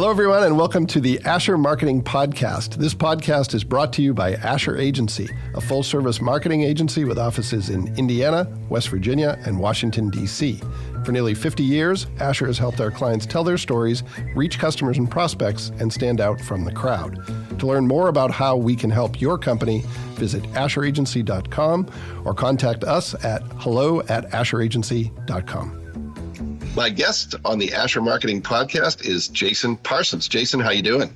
Hello, everyone, and welcome to the Asher Marketing Podcast. This podcast is brought to you by Asher Agency, a full-service marketing agency with offices in Indiana, West Virginia, and Washington, D.C. For nearly 50 years, Asher has helped our clients tell their stories, reach customers and prospects, and stand out from the crowd. To learn more about how we can help your company, visit asheragency.com or contact us at hello@asheragency.com. My guest on the Asher Marketing Podcast is Jason Parsons. Jason, how you doing?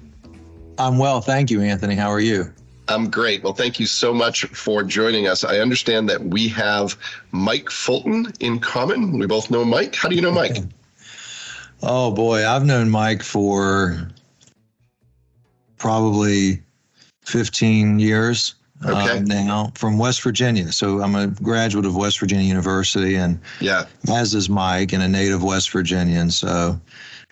I'm well, thank you, Anthony. How are you? I'm great. Well, thank you so much for joining us. I understand that we have Mike Fulton in common. We both know Mike. How do you know Mike? Oh, boy. I've known Mike for probably 15 years now, from West Virginia. So I'm a graduate of West Virginia University, and as is Mike, and a native West Virginian.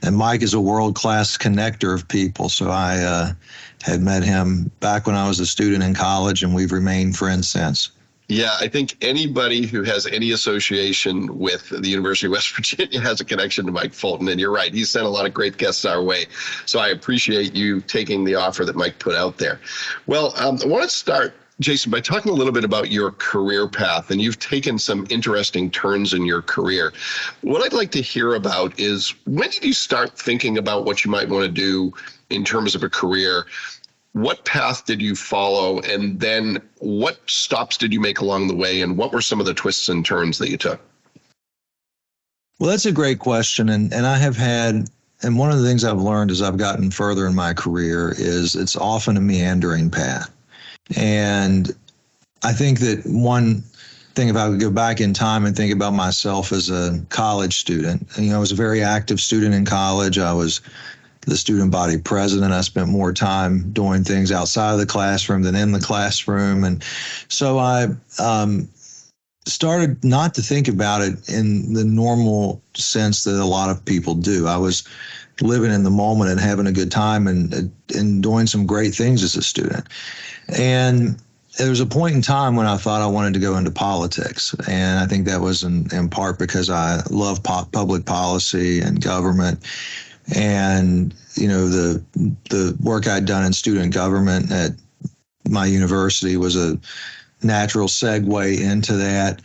And Mike is a world-class connector of people. So I had met him back when I was a student in college, and we've remained friends since. Yeah, I think anybody who has any association with the University of West Virginia has a connection to Mike Fulton. And you're right, he's sent a lot of great guests our way. So I appreciate you taking the offer that Mike put out there. Well, I want to start, Jason, by talking a little bit about your career path. And you've taken some interesting turns in your career. What I'd like to hear about is, when did you start thinking about what you might want to do in terms of a career? What path did you follow, and then what stops did you make along the way, and what were some of the twists and turns that you took? Well, that's a great question, and I have had, and one of the things I've learned as I've gotten further in my career is it's often a meandering path. And I think that one thing, if I would go back in time and think about myself as a college student, I was a very active student in college. I was the student body president. I spent more time doing things outside of the classroom than in the classroom. And so I started not to think about it in the normal sense that a lot of people do. I was living in the moment and having a good time and doing some great things as a student. And there was a point in time when I thought I wanted to go into politics. And I think that was in part because I love public policy and government. And, the work I'd done in student government at my university was a natural segue into that.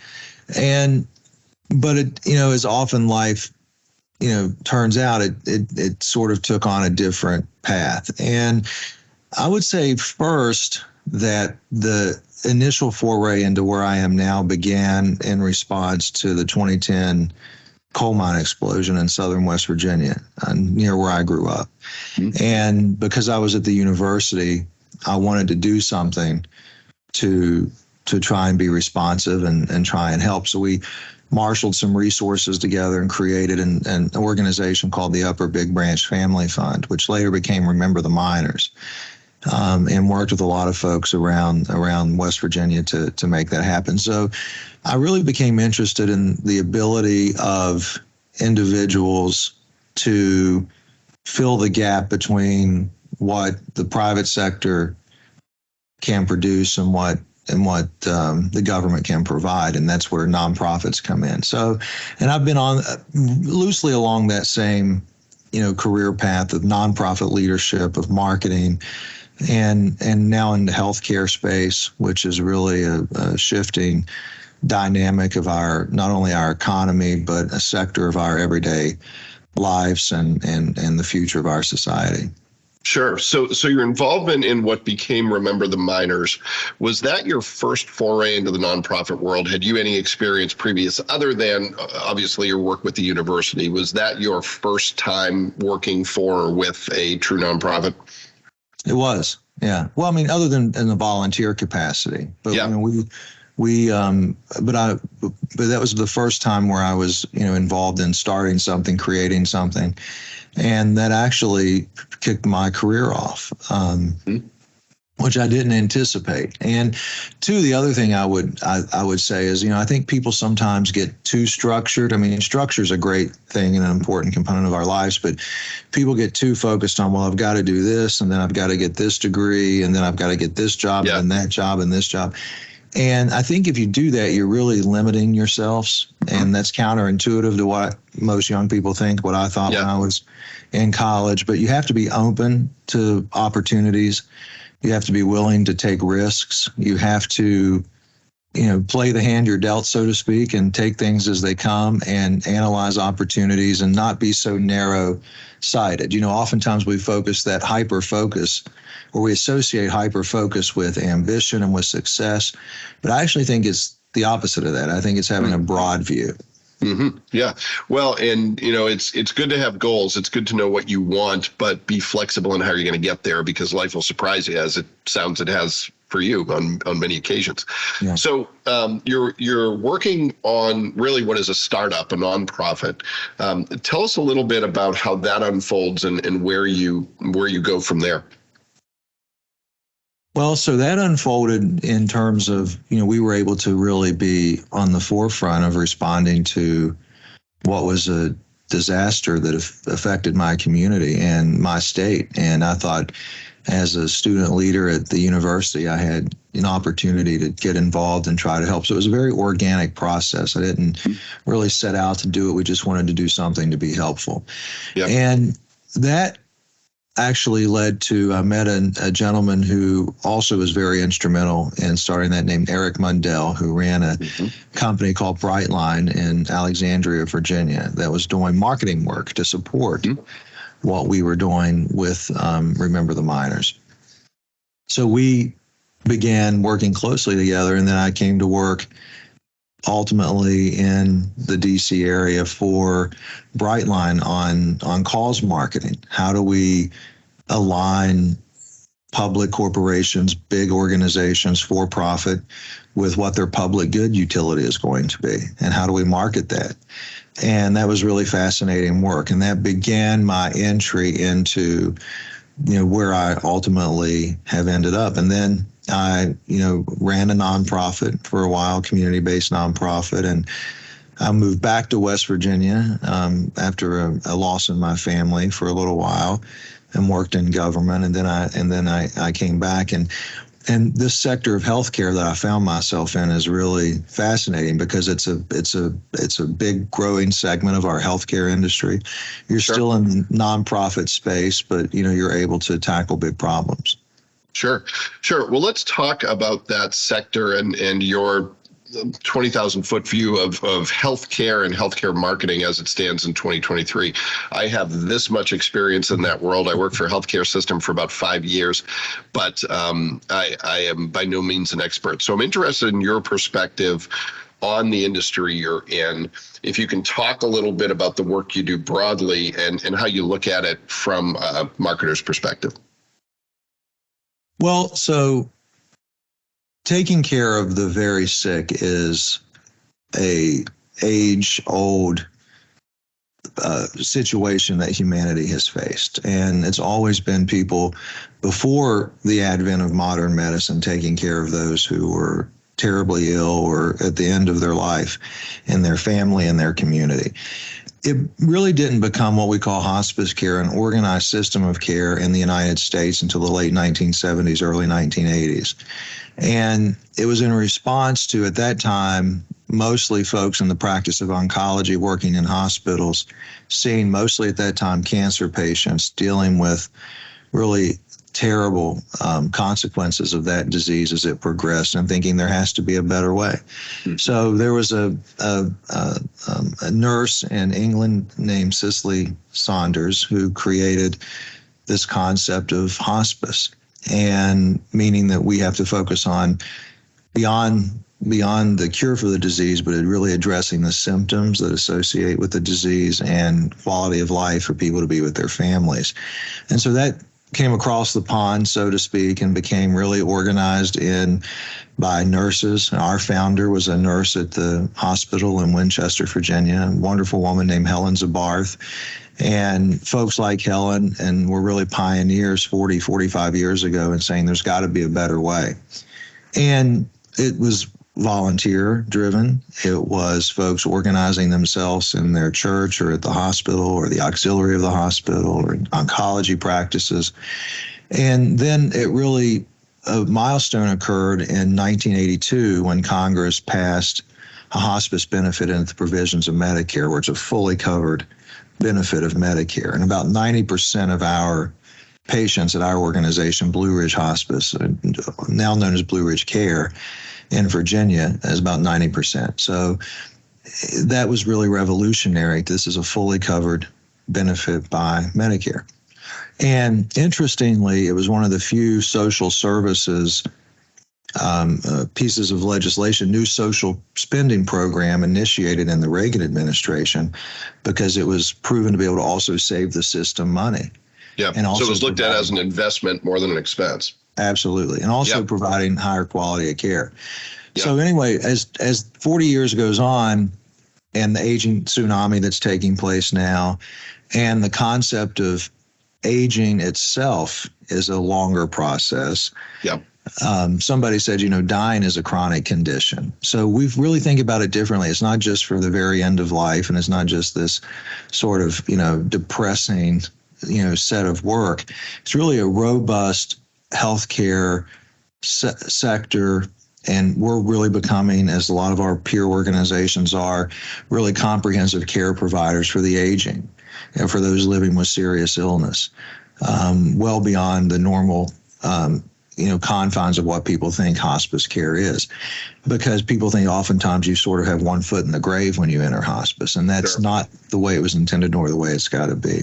But as often life, turns out, it sort of took on a different path. And I would say first that the initial foray into where I am now began in response to the 2010 coal mine explosion in southern West Virginia, near where I grew up. Mm-hmm. And because I was at the university, I wanted to do something to try and be responsive and try and help. So we marshaled some resources together and created an organization called the Upper Big Branch Family Fund, which later became Remember the Miners, and worked with a lot of folks around West Virginia to make that happen. So I really became interested in the ability of individuals to fill the gap between what the private sector can produce and what the government can provide, and that's where nonprofits come in. So, and I've been on loosely along that same, career path of nonprofit leadership, of marketing, and now in the healthcare space, which is really a shifting dynamic of not only our economy, but a sector of our everyday lives and the future of our society. Sure. So your involvement in what became Remember the Miners, was that your first foray into the nonprofit world? Had you any experience previous, other than obviously your work with the university? Was that your first time working for or with a true nonprofit? It was, yeah. Well, I mean, other than in the volunteer capacity, but yeah. But that was the first time where I was, involved in starting something, creating something, and that actually kicked my career off, which I didn't anticipate. And two, the other thing I would say is, I think people sometimes get too structured. I mean, structure is a great thing and an important component of our lives, but people get too focused on, well, I've got to do this, and then I've got to get this degree, and then I've got to get this job, and that job, and this job. And I think if you do that, you're really limiting yourselves. And that's counterintuitive to what most young people think, what I thought when I was in college. But you have to be open to opportunities. You have to be willing to take risks. You have to, play the hand you're dealt, so to speak, and take things as they come and analyze opportunities and not be so narrow-sighted. Oftentimes we focus that hyper-focus, or we associate hyper-focus with ambition and with success. But I actually think it's the opposite of that. I think it's having a broad view. Mm-hmm. Yeah. Well, and it's good to have goals. It's good to know what you want, but be flexible in how you're going to get there, because life will surprise you, as it sounds it has for you on many occasions. Yeah. So you're working on really what is a startup, a nonprofit. Tell us a little bit about how that unfolds and where you go from there. Well, so that unfolded in terms of, we were able to really be on the forefront of responding to what was a disaster that affected my community and my state. And I thought, as a student leader at the university, I had an opportunity to get involved and try to help. So it was a very organic process. I didn't really set out to do it. We just wanted to do something to be helpful. Yep. And that actually led to, I met a gentleman who also was very instrumental in starting that, named Eric Mundell, who ran a company called Brightline in Alexandria, Virginia, that was doing marketing work to support what we were doing with Remember the Miners. So we began working closely together, and then I came to work ultimately in the DC area for Brightline on cause marketing. How do we align public corporations, big organizations, for profit, with what their public good utility is going to be, and how do we market that? And that was really fascinating work, and that began my entry into where I ultimately have ended up. And then I ran a nonprofit for a while, community-based nonprofit, and I moved back to West Virginia after a loss in my family for a little while, and worked in government. And then I came back, and this sector of healthcare that I found myself in is really fascinating, because it's a big growing segment of our healthcare industry. You're still in the nonprofit space, but you're able to tackle big problems. Sure. Well, let's talk about that sector and your 20,000-foot view of healthcare and healthcare marketing as it stands in 2023. I have this much experience in that world. I worked for a healthcare system for about 5 years, but I am by no means an expert. So I'm interested in your perspective on the industry you're in. If you can talk a little bit about the work you do broadly and how you look at it from a marketer's perspective. Well, so taking care of the very sick is a age-old situation that humanity has faced. And it's always been people before the advent of modern medicine taking care of those who were terribly ill or at the end of their life in their family and their community. It really didn't become what we call hospice care, an organized system of care in the United States, until the late 1970s, early 1980s. And it was in response to, at that time, mostly folks in the practice of oncology working in hospitals, seeing mostly at that time cancer patients, dealing with really terrible consequences of that disease as it progressed, and thinking there has to be a better way. So there was a nurse in England named Cicely Saunders who created this concept of hospice, and meaning that we have to focus on beyond the cure for the disease, but really addressing the symptoms that associate with the disease and quality of life for people to be with their families. And so that came across the pond, so to speak, and became really organized by nurses. Our founder was a nurse at the hospital in Winchester, Virginia, a wonderful woman named Helen Zabarth. And folks like Helen and were really pioneers 45 years ago in saying there's got to be a better way. And it was volunteer driven. It was folks organizing themselves in their church or at the hospital or the auxiliary of the hospital or in oncology practices. And then it really a milestone occurred in 1982 when Congress passed a hospice benefit into the provisions of Medicare, where it's a fully covered benefit of Medicare. And about 90% of our patients at our organization, Blue Ridge Hospice, now known as Blue Ridge Care in Virginia, is about 90%. So that was really revolutionary. This is a fully covered benefit by Medicare. And interestingly, it was one of the few social services pieces of legislation, new social spending program initiated in the Reagan administration, because it was proven to be able to also save the system money. Yeah, and also so it was looked at as an investment more than an expense. Absolutely, and also providing higher quality of care. Yep. So anyway, as 40 years goes on, and the aging tsunami that's taking place now, and the concept of aging itself is a longer process. Yeah. Somebody said, dying is a chronic condition. So we really think about it differently. It's not just for the very end of life, and it's not just this sort of, depressing, set of work. It's really a robust healthcare sector. And we're really becoming, as a lot of our peer organizations are, really comprehensive care providers for the aging and for those living with serious illness, well beyond the normal, confines of what people think hospice care is. Because people think oftentimes you sort of have one foot in the grave when you enter hospice, and that's not the way it was intended nor the way it's got to be.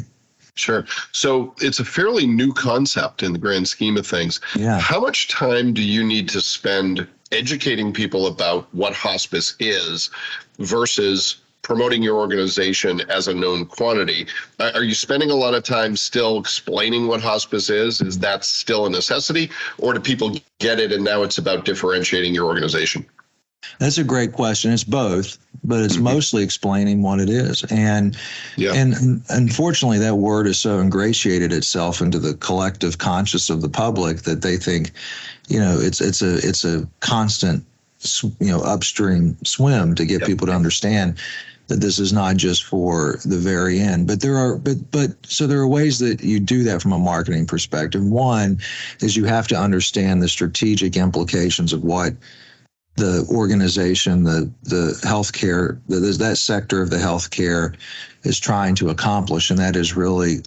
Sure. So it's a fairly new concept in the grand scheme of things. Yeah. How much time do you need to spend educating people about what hospice is versus promoting your organization as a known quantity? Are you spending a lot of time still explaining what hospice is? Is that still a necessity? Or do people get it and now it's about differentiating your organization? That's a great question. It's both, but it's mostly explaining what it is. And unfortunately, that word has so ingratiated itself into the collective conscious of the public that they think, it's a constant, upstream swim to get people to understand that this is not just for the very end. But there are ways that you do that from a marketing perspective. One is you have to understand the strategic implications of what the organization, the healthcare, that sector of the healthcare is trying to accomplish, and that is really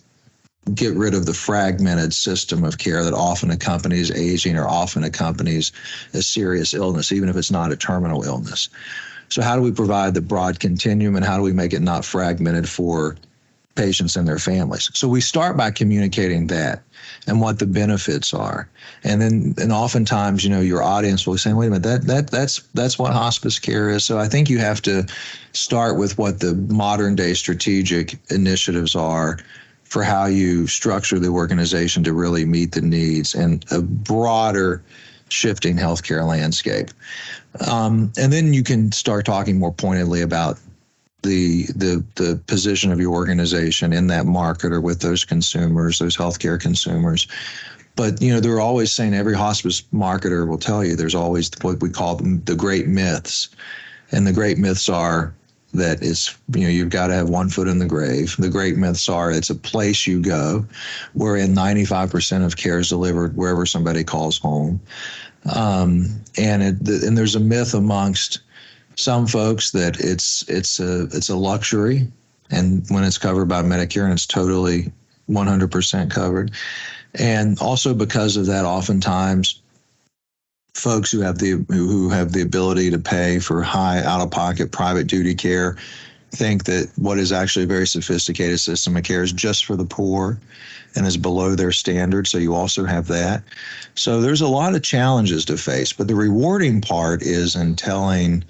get rid of the fragmented system of care that often accompanies aging or often accompanies a serious illness, even if it's not a terminal illness. So how do we provide the broad continuum, and how do we make it not fragmented for patients and their families? So we start by communicating that and what the benefits are. And oftentimes, your audience will say, wait a minute, that's what hospice care is. So I think you have to start with what the modern day strategic initiatives are for how you structure the organization to really meet the needs and a broader shifting healthcare landscape. And then you can start talking more pointedly about the position of your organization in that market or with those consumers, those healthcare consumers. But, they're always saying, every hospice marketer will tell you, there's always what we call them the great myths. And the great myths are that it's, you've got to have one foot in the grave. The great myths are it's a place you go, wherein 95% of care is delivered wherever somebody calls home. And there's a myth amongst some folks that it's a luxury, and when it's covered by Medicare, and it's totally 100% covered. And also because of that, oftentimes folks who have the ability to pay for high out-of-pocket private duty care think that what is actually a very sophisticated system of care is just for the poor and is below their standard. So you also have that. So there's a lot of challenges to face, but the rewarding part is in telling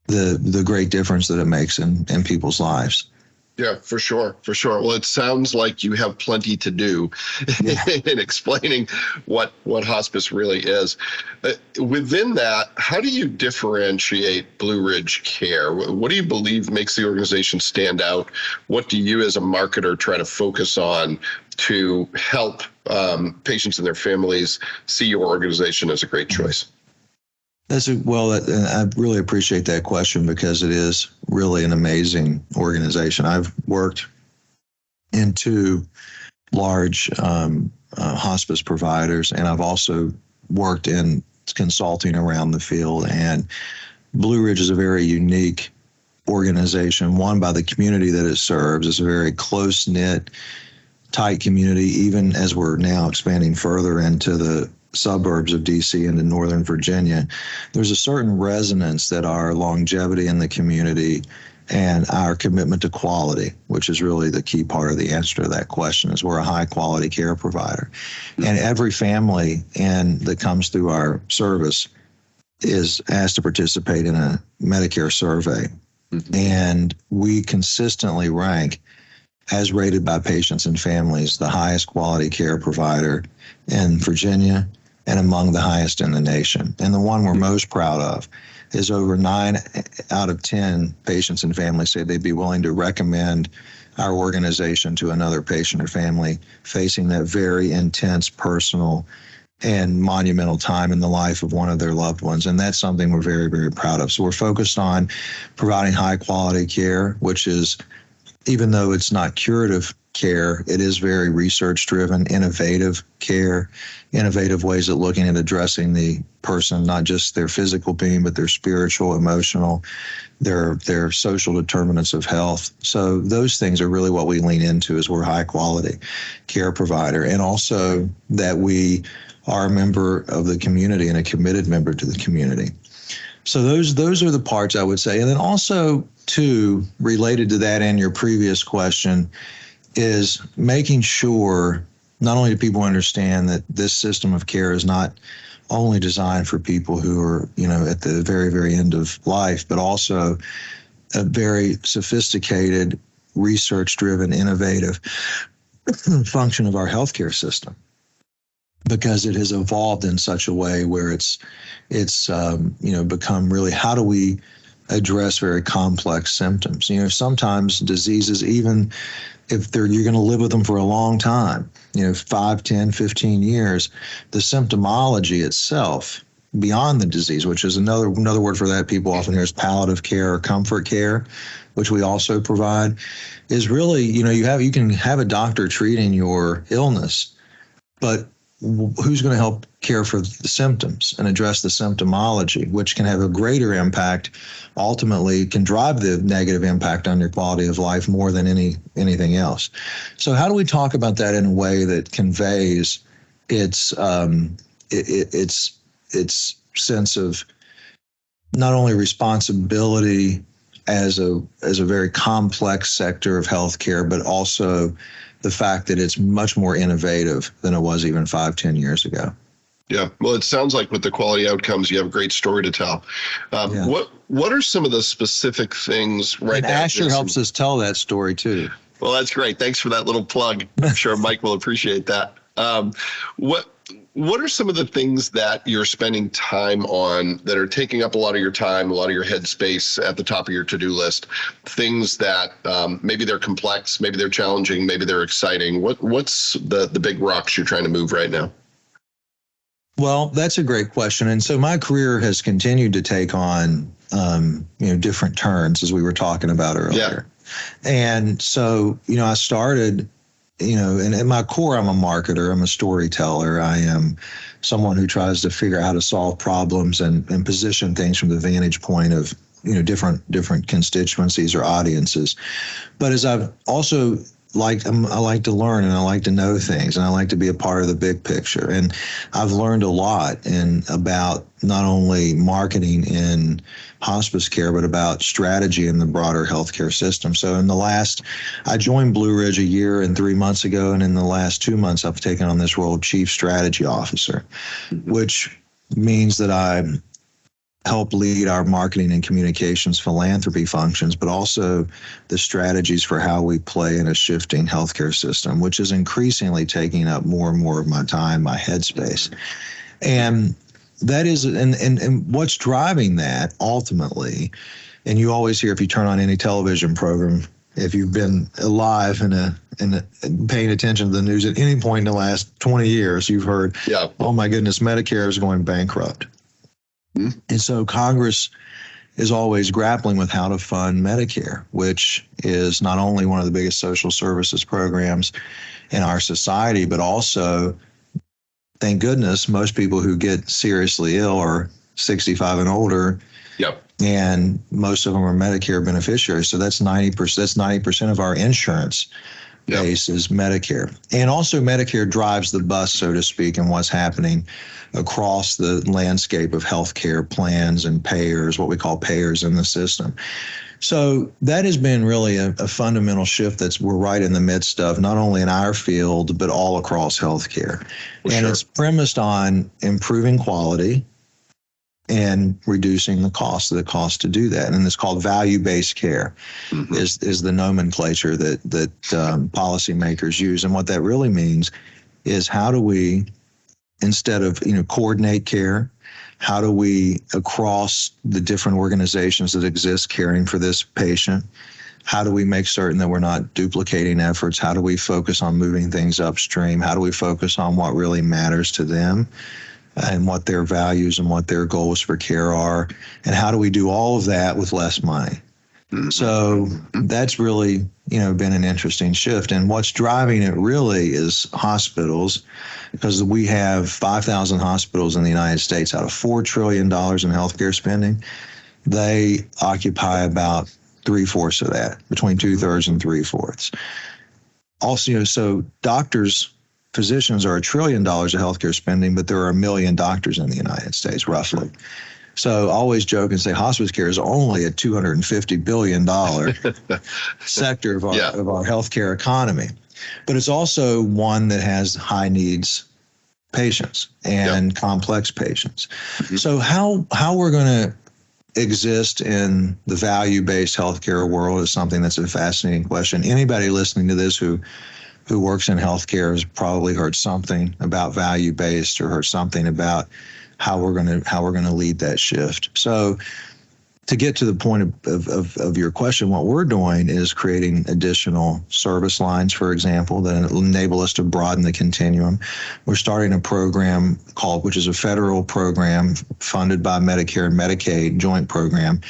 the great difference that it makes in people's lives. Yeah, for sure. Well, it sounds like you have plenty to do in explaining what hospice really is. Within that, how do you differentiate Blue Ridge Care? What do you believe makes the organization stand out? What do you as a marketer try to focus on to help patients and their families see your organization as a great choice? I really appreciate that question, because it is really an amazing organization. I've worked in two large hospice providers, and I've also worked in consulting around the field. And Blue Ridge is a very unique organization, one, by the community that it serves. It's a very close-knit, tight community, even as we're now expanding further into the suburbs of DC and in Northern Virginia. There's a certain resonance that our longevity in the community and our commitment to quality, which is really the key part of the answer to that question, is we're a high quality care provider. And every family that comes through our service is asked to participate in a Medicare survey. And we consistently rank, as rated by patients and families, the highest quality care provider in Virginia and among the highest in the nation. And the one we're most proud of is over 9 out of 10 patients and families say they'd be willing to recommend our organization to another patient or family facing that very intense personal and monumental time in the life of one of their loved ones. And that's something we're very, very proud of. So we're focused on providing high quality care, which is, even though it's not curative care, it is very research driven, innovative care, innovative ways of looking at addressing the person, not just their physical being, but their spiritual, emotional, their social determinants of health. So those things are really what we lean into, is we're a high quality care provider. And also that we are a member of the community and a committed member to the community. So those are the parts I would say. And then also, too, related to that and your previous question, is making sure not only do people understand that this system of care is not only designed for people who are, at the very, very end of life, but also a very sophisticated, research-driven, innovative function of our healthcare system, because it has evolved in such a way where it's become really, how do we address very complex symptoms? Sometimes diseases, even if you're going to live with them for a long time, 5, 10, 15 years, the symptomology itself beyond the disease, which is another word for that people often hear is palliative care or comfort care, which we also provide, is really, you can have a doctor treating your illness, but who's going to help care for the symptoms and address the symptomology, which can have a greater impact, ultimately can drive the negative impact on your quality of life more than anything else. So how do we talk about that in a way that conveys its sense of not only responsibility as a very complex sector of healthcare, but also the fact that it's much more innovative than it was even 5, 10 years ago. Yeah. Well, it sounds like with the quality outcomes, you have a great story to tell. What are some of the specific things right now? And Asher helps us tell that story too. Well, that's great. Thanks for that little plug. I'm sure Mike will appreciate that. What are some of the things that you're spending time on that are taking up a lot of your time, a lot of your headspace at the top of your to-do list? Things that maybe they're complex, maybe they're challenging, maybe they're exciting. What's the big rocks you're trying to move right now? Well, that's a great question. And so my career has continued to take on different turns, as we were talking about earlier. Yeah. And so, I started, and at my core, I'm a marketer, I'm a storyteller. I am someone who tries to figure out how to solve problems and position things from the vantage point of, different constituencies or audiences. But as I've also I like to learn and I like to know things and I like to be a part of the big picture. And I've learned a lot about not only marketing in hospice care, but about strategy in the broader healthcare system. So I joined Blue Ridge 1 year and 3 months ago. And in the last 2 months, I've taken on this role of Chief Strategy Officer, which means that I help lead our marketing and communications philanthropy functions, but also the strategies for how we play in a shifting healthcare system, which is increasingly taking up more and more of my time, my headspace. And that is, and what's driving that ultimately, and you always hear if you turn on any television program, if you've been alive and paying attention to the news at any point in the last 20 years, you've heard, oh my goodness, Medicare is going bankrupt. Mm-hmm. And so Congress is always grappling with how to fund Medicare, which is not only one of the biggest social services programs in our society, but also thank goodness, most people who get seriously ill are 65 and older. Yep. And most of them are Medicare beneficiaries. So that's 90%. That's 90% of our insurance base is Medicare. And also Medicare drives the bus, so to speak, in what's happening across the landscape of healthcare plans and payers, what we call payers in the system. So that has been really a fundamental shift we're right in the midst of, not only in our field, but all across healthcare. And it's premised on improving quality and reducing the cost to do that. And it's called value-based care is the nomenclature that policymakers use. And what that really means is, how do we, instead of, coordinate care, how do we, across the different organizations that exist caring for this patient, how do we make certain that we're not duplicating efforts? How do we focus on moving things upstream? How do we focus on what really matters to them and what their values and what their goals for care are? And how do we do all of that with less money? So that's really, been an interesting shift. And what's driving it really is hospitals, because we have 5,000 hospitals in the United States out of $4 trillion in healthcare spending. They occupy about 3/4 of that, between 2/3 and 3/4. Also, so physicians are $1 trillion of healthcare spending, but there are 1 million doctors in the United States, roughly. So I always joke and say hospice care is only a $250 billion sector of our healthcare economy. But it's also one that has high needs patients and complex patients. So how we're going to exist in the value-based healthcare world is something that's a fascinating question. Anybody listening to this who works in healthcare has probably heard something about value-based or heard something about how we're going to lead that shift. So to get to the point of your question, what we're doing is creating additional service lines, for example, that enable us to broaden the continuum. We're starting a program which is a federal program funded by Medicare and Medicaid joint program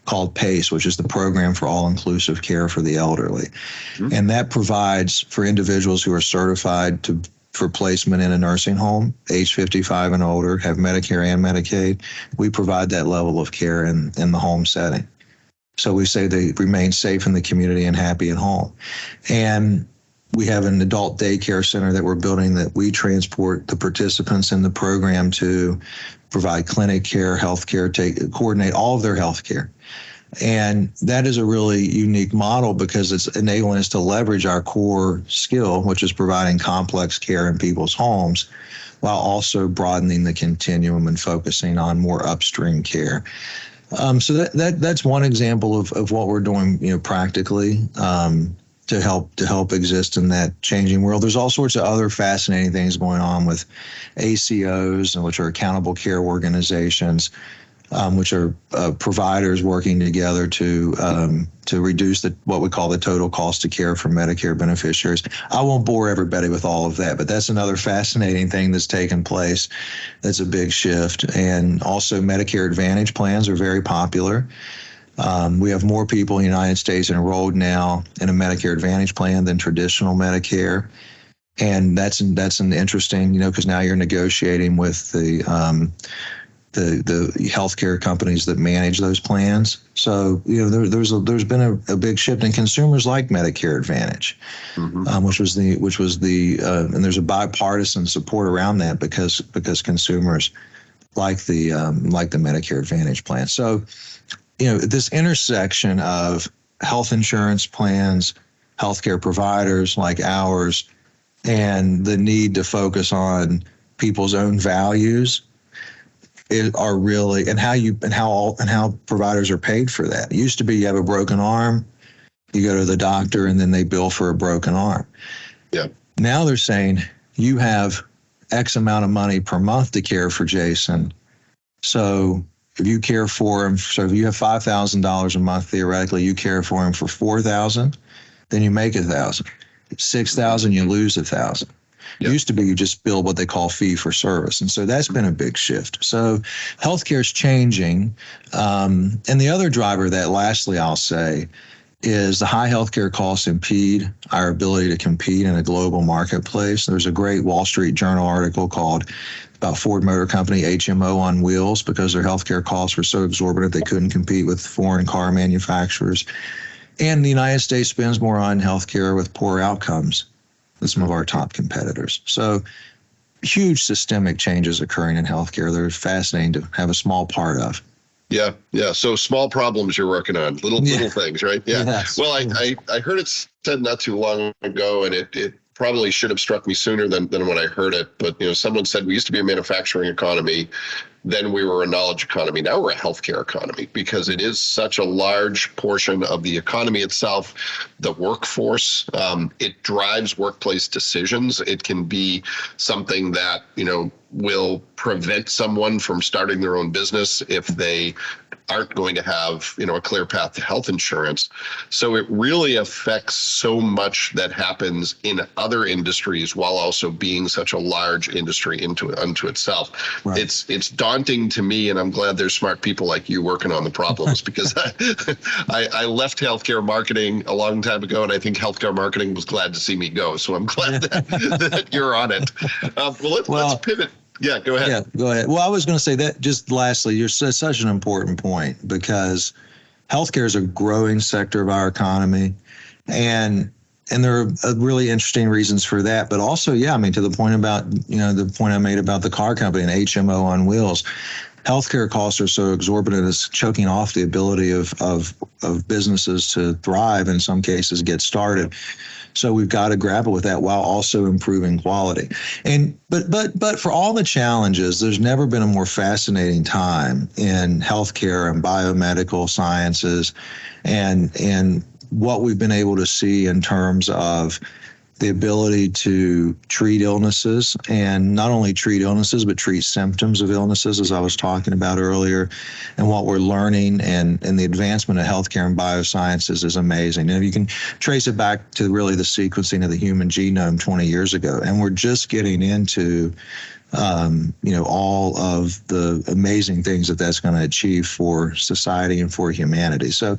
called PACE, which is the Program for All-Inclusive Care for the Elderly. And that provides for individuals who are certified for placement in a nursing home, age 55 and older, have Medicare and Medicaid. We provide that level of care in the home setting. So we say they remain safe in the community and happy at home. And we have an adult daycare center that we're building that we transport the participants in the program to, provide clinic care, health care, coordinate all of their health care. And that is a really unique model because it's enabling us to leverage our core skill, which is providing complex care in people's homes, while also broadening the continuum and focusing on more upstream care. So that's one example of what we're doing, practically to help exist in that changing world. There's all sorts of other fascinating things going on with ACOs, which are accountable care organizations, which are providers working together to reduce what we call the total cost of care for Medicare beneficiaries. I won't bore everybody with all of that, but that's another fascinating thing that's taken place. That's a big shift. And also Medicare Advantage plans are very popular. We have more people in the United States enrolled now in a Medicare Advantage plan than traditional Medicare. And that's an interesting, because now you're negotiating with the healthcare companies that manage those plans. So, there's been a big shift, and consumers like Medicare Advantage, which was and there's a bipartisan support around that because consumers like the Medicare Advantage plan. So, this intersection of health insurance plans, healthcare providers like ours, and the need to focus on people's own values are really, and how providers are paid for that. It used to be you have a broken arm, you go to the doctor, and then they bill for a broken arm. Yeah. Now they're saying you have X amount of money per month to care for Jason. So if you care for him, so if you have $5,000 a month, theoretically, you care for him for $4,000, then you make $1,000. $6,000, you lose $1,000. Yep. Used to be you just bill what they call fee for service. And so that's been a big shift. So healthcare is changing. And the other driver that, lastly, I'll say, is the high healthcare costs impede our ability to compete in a global marketplace. There's a great Wall Street Journal article called about Ford Motor Company, HMO on wheels, because their healthcare costs were so exorbitant they couldn't compete with foreign car manufacturers. And the United States spends more on healthcare with poor outcomes than some of our top competitors. So huge systemic changes occurring in healthcare. They're fascinating to have a small part of. Yeah. So small problems you're working on, little things, right? Yeah. Yes. Well, I heard it said not too long ago, and it probably should have struck me sooner than when I heard it. But someone said we used to be a manufacturing economy, then we were a knowledge economy. Now we're a healthcare economy because it is such a large portion of the economy itself, the workforce. It drives workplace decisions. It can be something that, will prevent someone from starting their own business if they aren't going to have, a clear path to health insurance. So it really affects so much that happens in other industries while also being such a large industry unto itself. Right. It's daunting to me, and I'm glad there's smart people like you working on the problems because I left healthcare marketing a long time ago, and I think healthcare marketing was glad to see me go. So I'm glad that you're on it. Let's pivot. Yeah, go ahead. Yeah, go ahead. Well, I was going to say that just lastly, you're such an important point because healthcare is a growing sector of our economy, and there are really interesting reasons for that. But also, to the point about the point I made about the car company and HMO on wheels, healthcare costs are so exorbitant, it's choking off the ability of businesses to thrive. In some cases, get started. So we've got to grapple with that while also improving quality. But for all the challenges, there's never been a more fascinating time in healthcare and biomedical sciences and what we've been able to see in terms of the ability to treat illnesses, and not only treat illnesses, but treat symptoms of illnesses, as I was talking about earlier. And what we're learning and the advancement of healthcare and biosciences is amazing. And you can trace it back to really the sequencing of the human genome 20 years ago. And we're just getting into all of the amazing things that's going to achieve for society and for humanity. So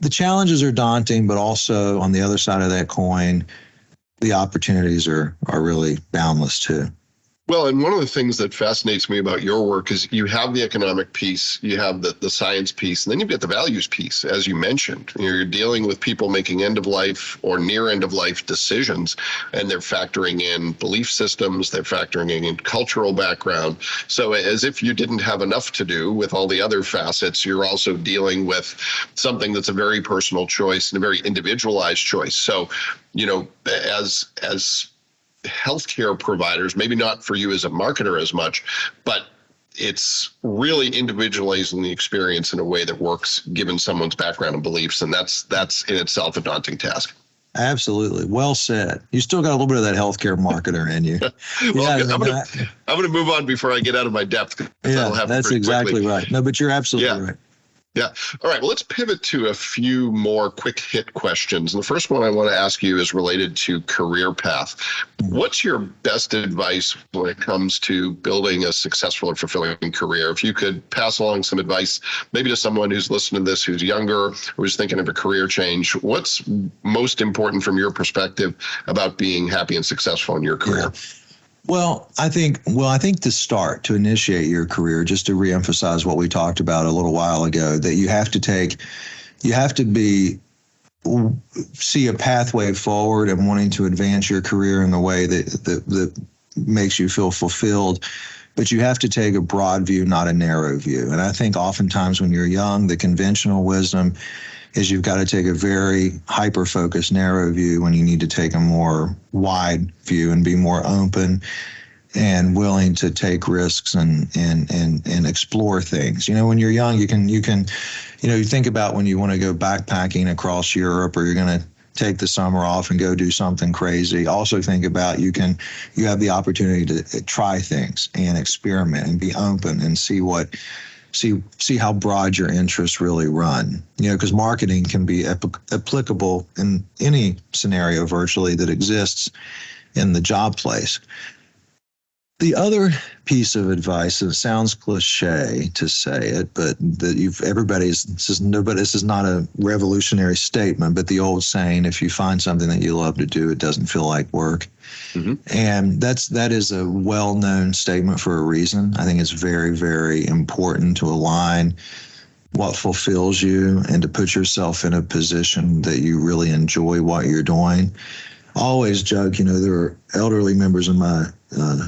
the challenges are daunting, but also on the other side of that coin, the opportunities are really boundless too. Well, and one of the things that fascinates me about your work is you have the economic piece, you have the science piece, and then you've got the values piece, as you mentioned. You're dealing with people making end-of-life or near end-of-life decisions, and they're factoring in belief systems, they're factoring in cultural background. So as if you didn't have enough to do with all the other facets, you're also dealing with something that's a very personal choice and a very individualized choice. So, as healthcare providers, maybe not for you as a marketer as much, but it's really individualizing the experience in a way that works given someone's background and beliefs. And that's in itself a daunting task. Absolutely. Well said. You still got a little bit of that healthcare marketer in you. I'm going to move on before I get out of my depth. Yeah, that's exactly right. No, but you're absolutely right. Yeah. All right. Well, let's pivot to a few more quick hit questions. And the first one I want to ask you is related to career path. What's your best advice when it comes to building a successful or fulfilling career? If you could pass along some advice, maybe to someone who's listening to this, who's younger, who's thinking of a career change, what's most important from your perspective about being happy and successful in your career? Yeah. Well, I think to initiate your career, just to reemphasize what we talked about a little while ago, that you have to see a pathway forward and wanting to advance your career in the way that makes you feel fulfilled. But you have to take a broad view, not a narrow view. And I think oftentimes when you're young, the conventional wisdom is you've got to take a very hyper-focused, narrow view when you need to take a more wide view and be more open and willing to take risks and explore things. When you're young, you think about when you want to go backpacking across Europe, or you're going to take the summer off and go do something crazy. Also think about you have the opportunity to try things and experiment and be open and see how broad your interests really run. Because marketing can be applicable in any scenario virtually that exists in the job place. The other piece of advice, and it sounds cliche to say it, but that this is not a revolutionary statement, but the old saying, if you find something that you love to do, it doesn't feel like work. Mm-hmm. And that is a well-known statement for a reason. I think it's very, very important to align what fulfills you and to put yourself in a position that you really enjoy what you're doing. I always joke, there are elderly members of my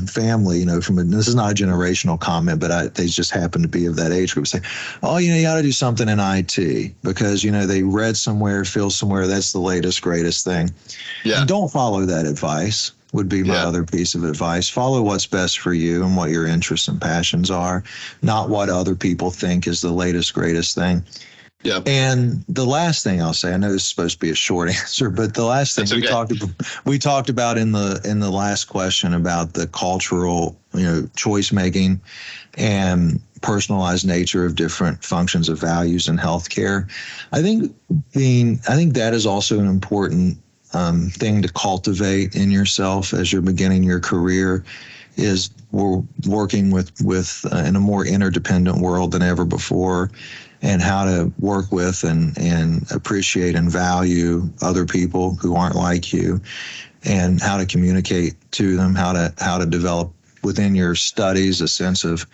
family, this is not a generational comment, but they just happen to be of that age group, say, oh, you ought to do something in IT because, they read somewhere, feel somewhere, that's the latest, greatest thing. Yeah. And don't follow that advice would be my other piece of advice. Follow what's best for you and what your interests and passions are, not what other people think is the latest, greatest thing. Yeah. And the last thing I'll say, I know this is supposed to be a short answer, but the last thing we talked about in the last question about the cultural, choice making and personalized nature of different functions of values in healthcare. I think that is also an important thing to cultivate in yourself as you're beginning your career. Is we're working with in a more interdependent world than ever before, and how to work with and appreciate and value other people who aren't like you, and how to communicate to them, how to develop within your studies a sense of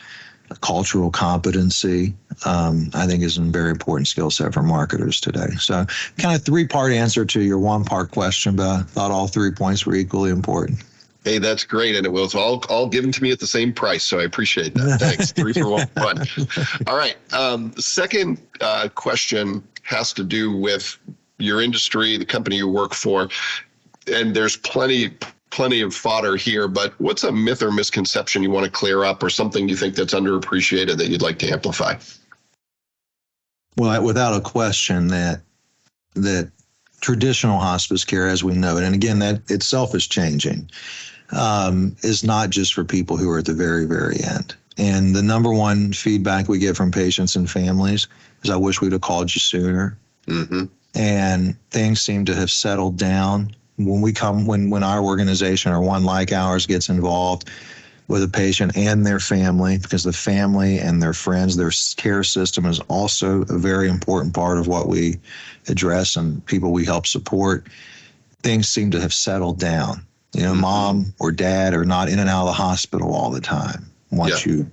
cultural competency, I think is a very important skill set for marketers today. So kind of 3-part answer to your 1-part question, but I thought all 3 points were equally important. Hey, that's great. And it was all given to me at the same price. So I appreciate that. Thanks. 3 for 1. All right. The second question has to do with your industry, the company you work for. And there's plenty of fodder here, but what's a myth or misconception you want to clear up, or something you think that's underappreciated that you'd like to amplify? Well, without a question, that traditional hospice care as we know it, and again, that itself is changing, is not just for people who are at the very, very end. And the number one feedback we get from patients and families is, I wish we'd have called you sooner. Mm-hmm. And things seem to have settled down. When our organization or one like ours gets involved with a patient and their family, because the family and their friends, their care system is also a very important part of what we address and people we help support, things seem to have settled down. Mm-hmm. Mom or dad are not in and out of the hospital all the time once you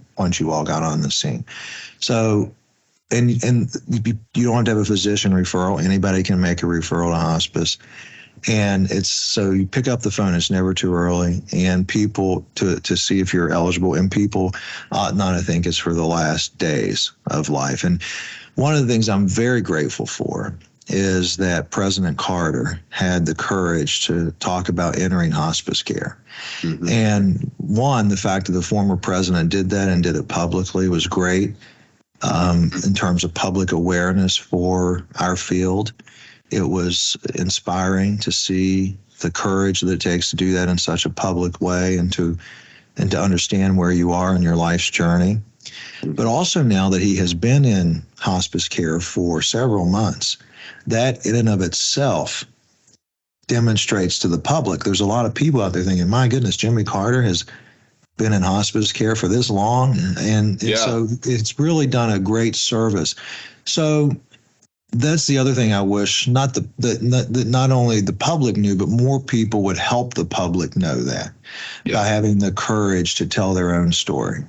all got on the scene. So, and you don't have to have a physician referral. Anybody can make a referral to hospice. And so you pick up the phone, it's never too early, and people to see if you're eligible, and people ought not to think it's for the last days of life. And one of the things I'm very grateful for is that President Carter had the courage to talk about entering hospice care. Mm-hmm. And the fact that the former president did that and did it publicly was great in terms of public awareness for our field. It was inspiring to see the courage that it takes to do that in such a public way, and to understand where you are in your life's journey. But also, now that he has been in hospice care for several months, that in and of itself demonstrates to the public. There's a lot of people out there thinking, my goodness, Jimmy Carter has been in hospice care for this long. And so it's really done a great service. So that's the other thing I wish, not only the public knew, but more people would help the public know that by having the courage to tell their own story.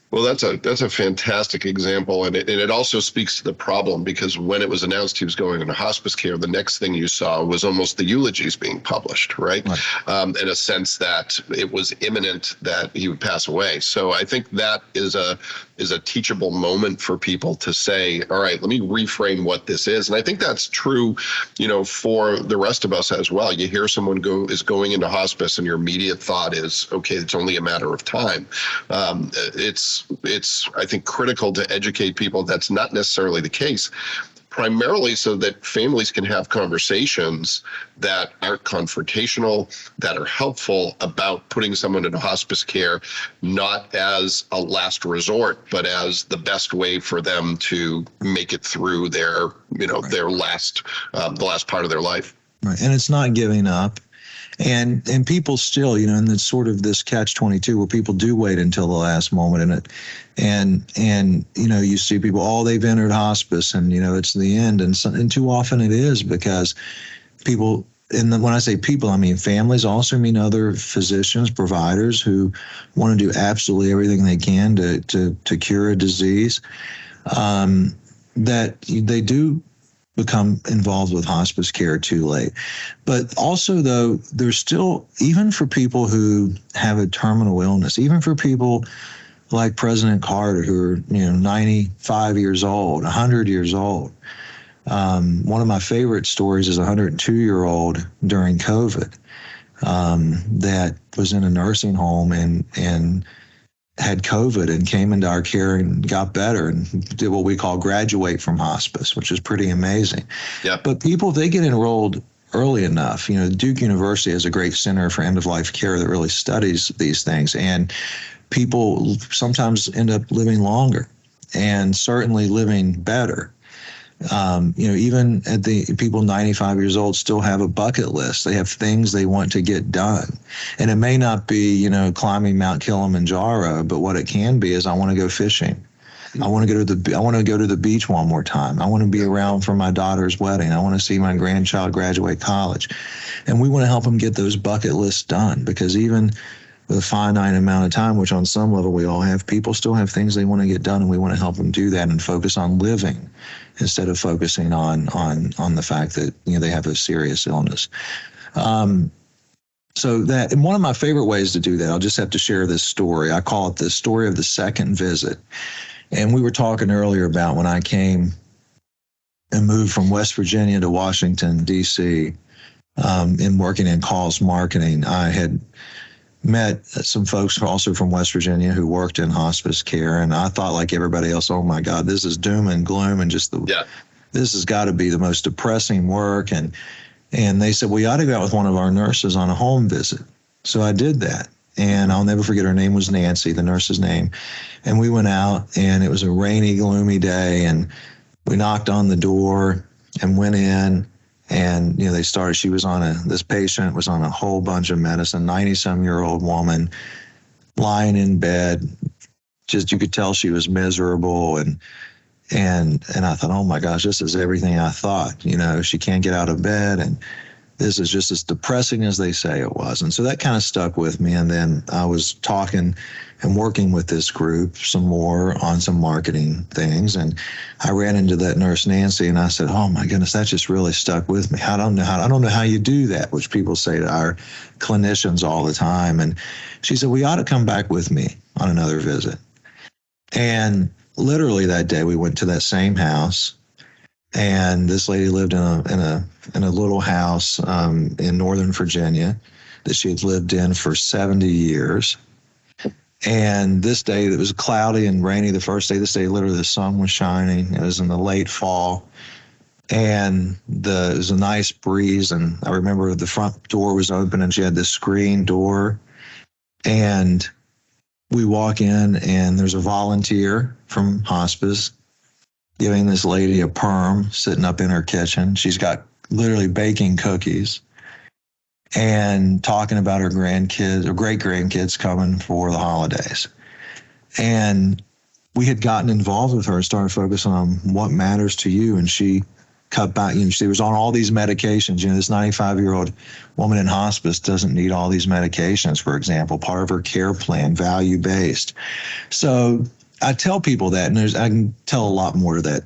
Well, that's a fantastic example, and it also speaks to the problem, because when it was announced he was going into hospice care, the next thing you saw was almost the eulogies being published, right? In a sense that it was imminent that he would pass away. So I think that is a teachable moment for people to say, all right, let me reframe what this is. And I think that's true, for the rest of us as well. You hear someone is going into hospice, and your immediate thought is, okay, it's only a matter of time. It's I think critical to educate people that's not necessarily the case, primarily so that families can have conversations that aren't confrontational, that are helpful about putting someone into hospice care, not as a last resort, but as the best way for them to make it through their, their the last part of their life. Right. And it's not giving up. And people still, and it's sort of this catch-22 where people do wait until the last moment, and you see people, they've entered hospice, and it's the end, and too often it is, because people, and when I say people, I mean families, also mean other physicians, providers who want to do absolutely everything they can to cure a disease, that they do become involved with hospice care too late. But also, though, there's still, even for people who have a terminal illness, even for people like President Carter, who are 95 years old, 100 years old. One of my favorite stories is a 102-year-old during COVID that was in a nursing home and had COVID and came into our care and got better and did what we call graduate from hospice, which is pretty amazing. Yeah. But people, if they get enrolled early enough, Duke University has a great center for end-of-life care that really studies these things, and people sometimes end up living longer and certainly living better. Even at the people 95 years old still have a bucket list. They have things they want to get done. And it may not be, climbing Mount Kilimanjaro, but what it can be is, I want to go fishing. I want to go to the beach one more time. I want to be around for my daughter's wedding. I want to see my grandchild graduate college. And we want to help them get those bucket lists done, because even with a finite amount of time, which on some level we all have, people still have things they want to get done, and we want to help them do that and focus on living instead of focusing on the fact that they have a serious illness. So that, and one of my favorite ways to do that, I'll just have to share this story. I call it the story of the second visit. And we were talking earlier about when I came and moved from West Virginia to Washington, D.C., in working in calls marketing. I had met some folks also from West Virginia who worked in hospice care, and I thought, like everybody else, oh my God, this is doom and gloom, and this has got to be the most depressing work. And they said, we ought to go out with one of our nurses on a home visit. So I did that, and I'll never forget, her name was Nancy, the nurse's name. And we went out, and it was a rainy, gloomy day, and we knocked on the door and went in. And, they started, this patient was on a whole bunch of medicine, 90-some-year-old woman, lying in bed. Just, you could tell she was miserable. And I thought, oh my gosh, this is everything I thought. She can't get out of bed, and this is just as depressing as they say it was. And so that kind of stuck with me. And then I was talking and working with this group some more on some marketing things. And I ran into that nurse, Nancy, and I said, oh my goodness, that just really stuck with me. I don't know how you do that, which people say to our clinicians all the time. And she said, we ought to come back with me on another visit. And literally that day we went to that same house. And this lady lived in a little house in Northern Virginia that she had lived in for 70 years. And this day, it was cloudy and rainy the first day. This day, literally, the sun was shining. It was in the late fall. And it was a nice breeze. And I remember the front door was open, and she had this screen door. And we walk in, and there's a volunteer from hospice giving this lady a perm, sitting up in her kitchen. She's got literally baking cookies and talking about her grandkids or great grandkids coming for the holidays. And we had gotten involved with her and started focusing on what matters to you. And she cut back, she was on all these medications. This 95-year-old woman in hospice doesn't need all these medications, for example, part of her care plan, value-based. So I tell people that, and I can tell a lot more to that,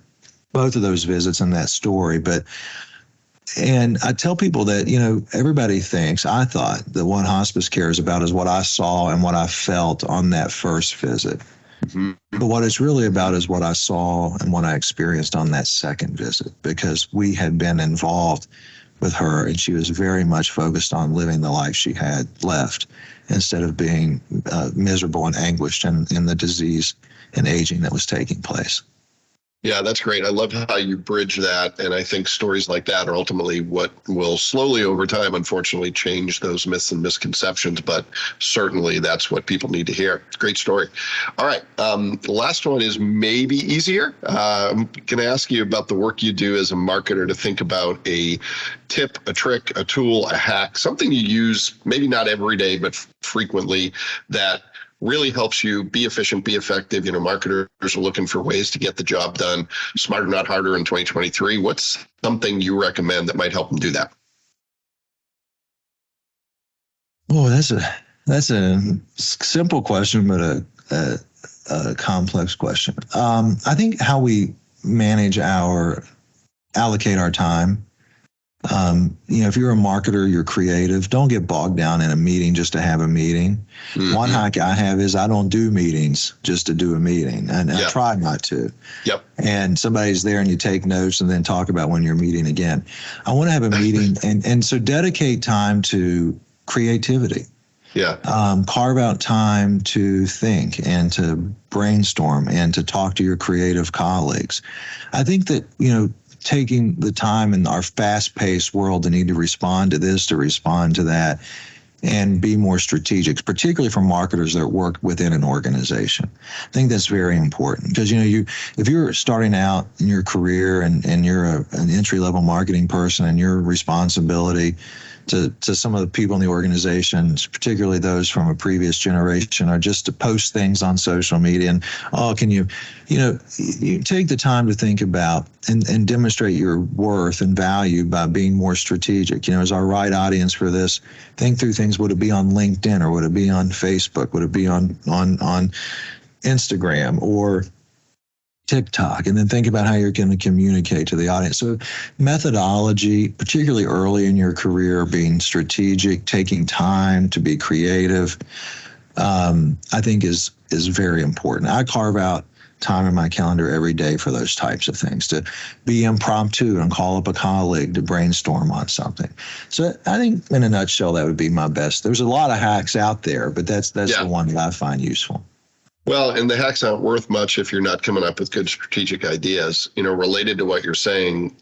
both of those visits and that story. And I tell people that, everybody thinks, I thought, that what hospice care is about is what I saw and what I felt on that first visit. Mm-hmm. But what it's really about is what I saw and what I experienced on that second visit, because we had been involved with her, and she was very much focused on living the life she had left instead of being miserable and anguished in the disease and aging that was taking place. Yeah, that's great. I love how you bridge that. And I think stories like that are ultimately what will slowly over time, unfortunately, change those myths and misconceptions. But certainly that's what people need to hear. Great story. All right. The last one is maybe easier. I'm going to ask you about the work you do as a marketer to think about a tip, a trick, a tool, a hack, something you use, maybe not every day, but frequently, that really helps you be efficient, be effective. You know, marketers are looking for ways to get the job done smarter, not harder in 2023. What's something you recommend that might help them do that? Oh, that's a simple question, but a complex question. I think how we allocate our time. If you're a marketer, you're creative. Don't get bogged down in a meeting just to have a meeting. Mm-hmm. One hack I have is I don't do meetings just to do a meeting, and I try not to. Yep. And somebody's there and you take notes and then talk about when you're meeting again. I want to have a meeting, and so dedicate time to creativity. Yeah. Carve out time to think and to brainstorm and to talk to your creative colleagues. I think that, taking the time in our fast-paced world to need to respond to this, to respond to that, and be more strategic, particularly for marketers that work within an organization. I think that's very important because, if you're starting out in your career and you're an entry-level marketing person and your responsibility to some of the people in the organizations, particularly those from a previous generation, are just to post things on social media and, can you take the time to think about and demonstrate your worth and value by being more strategic. Is our right audience for this? Think through things. Would it be on LinkedIn or would it be on Facebook? Would it be on Instagram or TikTok? And then think about how you're going to communicate to the audience. So methodology, particularly early in your career, being strategic, taking time to be creative, I think is very important. I carve out time in my calendar every day for those types of things, to be impromptu and call up a colleague to brainstorm on something. So I think in a nutshell, that would be my best. There's a lot of hacks out there, but that's the one that I find useful. Well, and the hacks aren't worth much if you're not coming up with good strategic ideas. Related to what you're saying,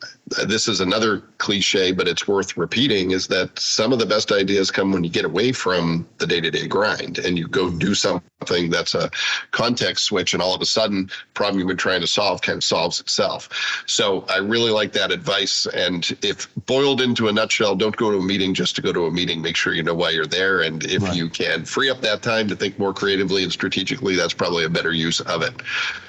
this is another cliche, but it's worth repeating, is that some of the best ideas come when you get away from the day-to-day grind and you go do something that's a context switch, and all of a sudden, the problem you've been trying to solve kind of solves itself. So I really like that advice. And if boiled into a nutshell, don't go to a meeting just to go to a meeting. Make sure you know why you're there. And if you can free up that time to think more creatively and strategically, that's probably a better use of it.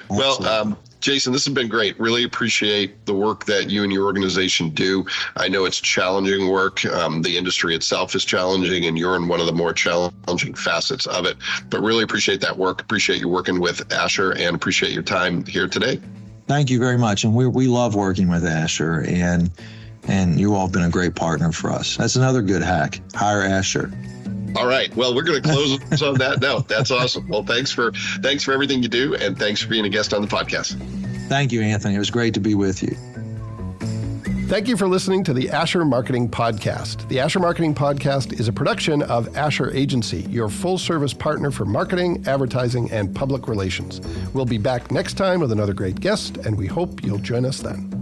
Absolutely. Well, Jason, this has been great. Really appreciate the work that you and your organization do. I know it's challenging work. The industry itself is challenging, and you're in one of the more challenging facets of it. But really appreciate that work. Appreciate you working with Asher, and appreciate your time here today. Thank you very much. And we love working with Asher, and you all have been a great partner for us. That's another good hack. Hire Asher. All right. Well, we're going to close on that note. That's awesome. Well, thanks for everything you do, and thanks for being a guest on the podcast. Thank you, Anthony. It was great to be with you. Thank you for listening to the Asher Marketing Podcast. The Asher Marketing Podcast is a production of Asher Agency, your full-service partner for marketing, advertising, and public relations. We'll be back next time with another great guest, and we hope you'll join us then.